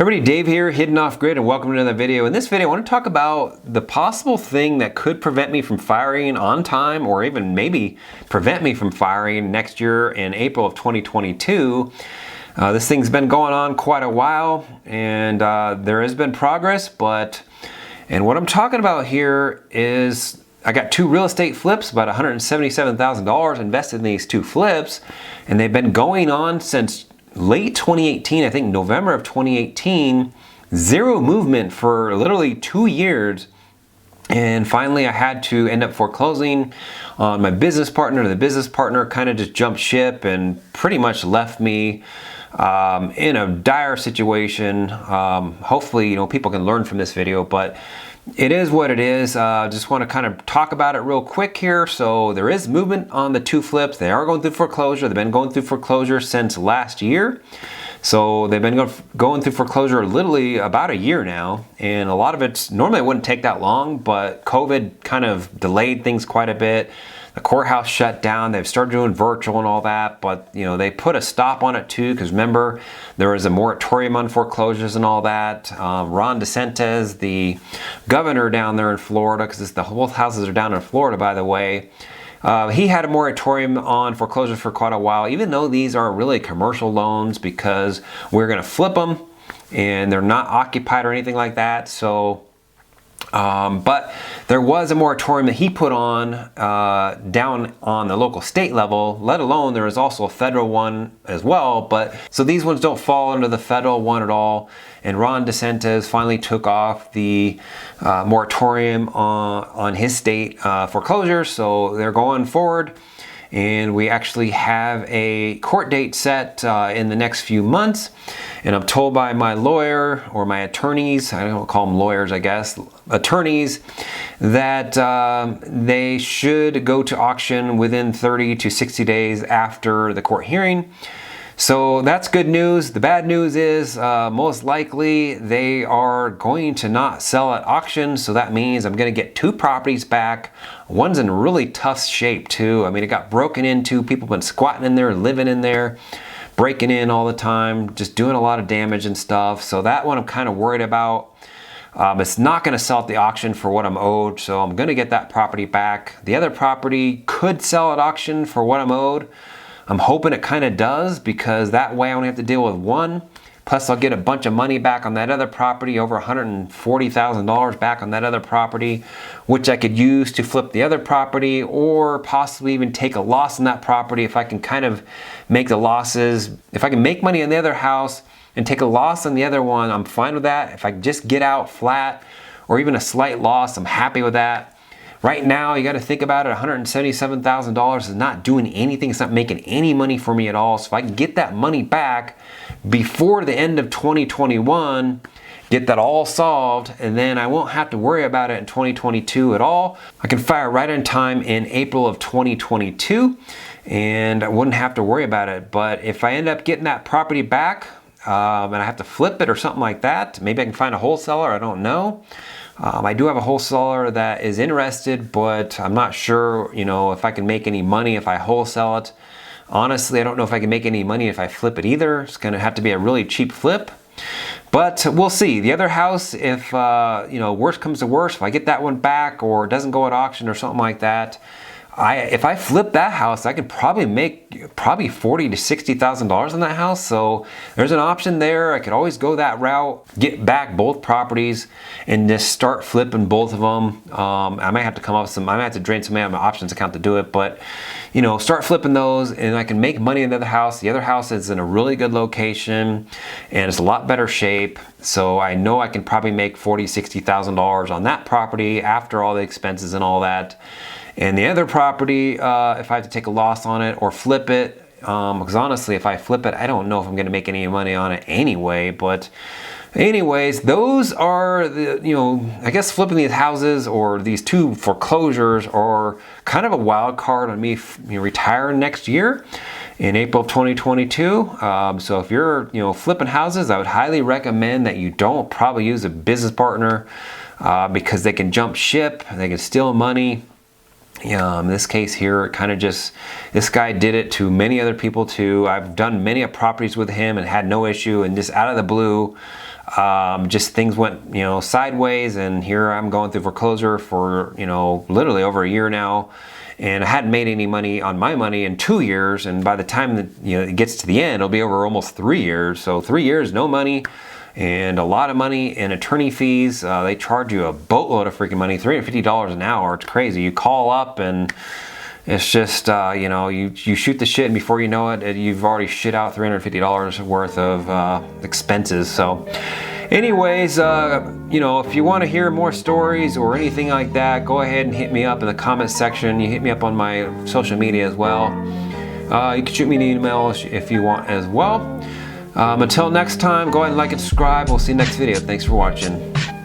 Everybody, Dave here, Hidden Off Grid, and welcome to another video. In this video, I want to talk about the possible thing that could prevent me from firing on time, or even maybe prevent me from firing next year in April of 2022. This thing's been going on quite a while, and there has been progress, and what I'm talking about here is I got two real estate flips, about $177,000 invested in these two flips, and they've been going on since late 2018, I think November of 2018, zero movement for literally 2 years. And finally I had to end up foreclosing on my business partner. The business partner kind of just jumped ship and pretty much left me in a dire situation. Hopefully, people can learn from this video, but it is what it is. Just want to kind of talk about it real quick here. So there is movement on the two flips. They are going through foreclosure. They've been going through foreclosure since last year. So they've been going through foreclosure literally about a year now. And a lot of it's, normally it wouldn't take that long, but COVID kind of delayed things quite a bit. The courthouse shut down. They've started doing virtual and all that, but they put a stop on it too, because remember, there was a moratorium on foreclosures and all that. Ron DeSantis, the governor down there in Florida, because the both houses are down in Florida, by the way, he had a moratorium on foreclosure for quite a while, even though these are really commercial loans, because we're going to flip them and they're not occupied or anything like that. So but there was a moratorium that he put on down on the local state level, let alone there is also a federal one as well. But so these ones don't fall under the federal one at all. And Ron DeSantis finally took off the moratorium on his state foreclosures. So they're going forward. And we actually have a court date set in the next few months. And I'm told by my lawyer or my attorneys, I don't call them lawyers, I guess, attorneys, that they should go to auction within 30 to 60 days after the court hearing. So that's good news. The bad news is most likely they are going to not sell at auction. So that means I'm going to get two properties back. One's in really tough shape too. I mean, it got broken into. People have been squatting in there, living in there, breaking in all the time, just doing a lot of damage and stuff. So that one I'm kind of worried about. It's not going to sell at the auction for what I'm owed. So I'm going to get that property back. The other property could sell at auction for what I'm owed. I'm hoping it kind of does, because that way I only have to deal with one. Plus I'll get a bunch of money back on that other property, over $140,000 back on that other property, which I could use to flip the other property, or possibly even take a loss on that property if I can kind of make the losses. If I can make money on the other house and take a loss on the other one, I'm fine with that. If I just get out flat or even a slight loss, I'm happy with that. Right now, you got to think about it, $177,000 is not doing anything. It's not making any money for me at all. So if I can get that money back before the end of 2021, get that all solved, and then I won't have to worry about it in 2022 at all. I can fire right on time in April of 2022, and I wouldn't have to worry about it. But if I end up getting that property back, and I have to flip it or something like that, maybe I can find a wholesaler, I don't know. I do have a wholesaler that is interested, but I'm not sure, if I can make any money if I wholesale it. Honestly, I don't know if I can make any money if I flip it either. It's going to have to be a really cheap flip, but we'll see. The other house, if worst comes to worst, if I get that one back or it doesn't go at auction or something like that, if I flip that house, I could probably make $40,000 to $60,000 on that house. So there's an option there. I could always go that route, get back both properties, and just start flipping both of them. I might have to come up with I might have to drain some money out of my options account to do it, but start flipping those, and I can make money in the other house. The other house is in a really good location, and it's a lot better shape. So I know I can probably make $40,000, $60,000 on that property after all the expenses and all that. And the other property, if I have to take a loss on it or flip it, because honestly, if I flip it, I don't know if I'm going to make any money on it anyway. But anyways, those are the, I guess flipping these houses or these two foreclosures are kind of a wild card on me retiring next year in April of 2022. So if you're, flipping houses, I would highly recommend that you don't probably use a business partner because they can jump ship, they can steal money. In this case here, it kind of just, this guy did it to many other people too. I've done many properties with him and had no issue, and just out of the blue, Just things went, sideways, and here I'm going through foreclosure for, literally over a year now. And I hadn't made any money on my money in 2 years, and by the time that it gets to the end, it'll be over almost 3 years. So 3 years, no money, and a lot of money in attorney fees. They charge you a boatload of freaking money, $350 an hour. It's crazy. You call up and it's just, you shoot the shit, and before you know it, you've already shit out $350 worth of expenses. So anyways, if you want to hear more stories or anything like that, go ahead and hit me up in the comment section. You hit me up on my social media as well. You can shoot me an email if you want as well. Until next time, go ahead and like and subscribe. We'll see you next video. Thanks for watching.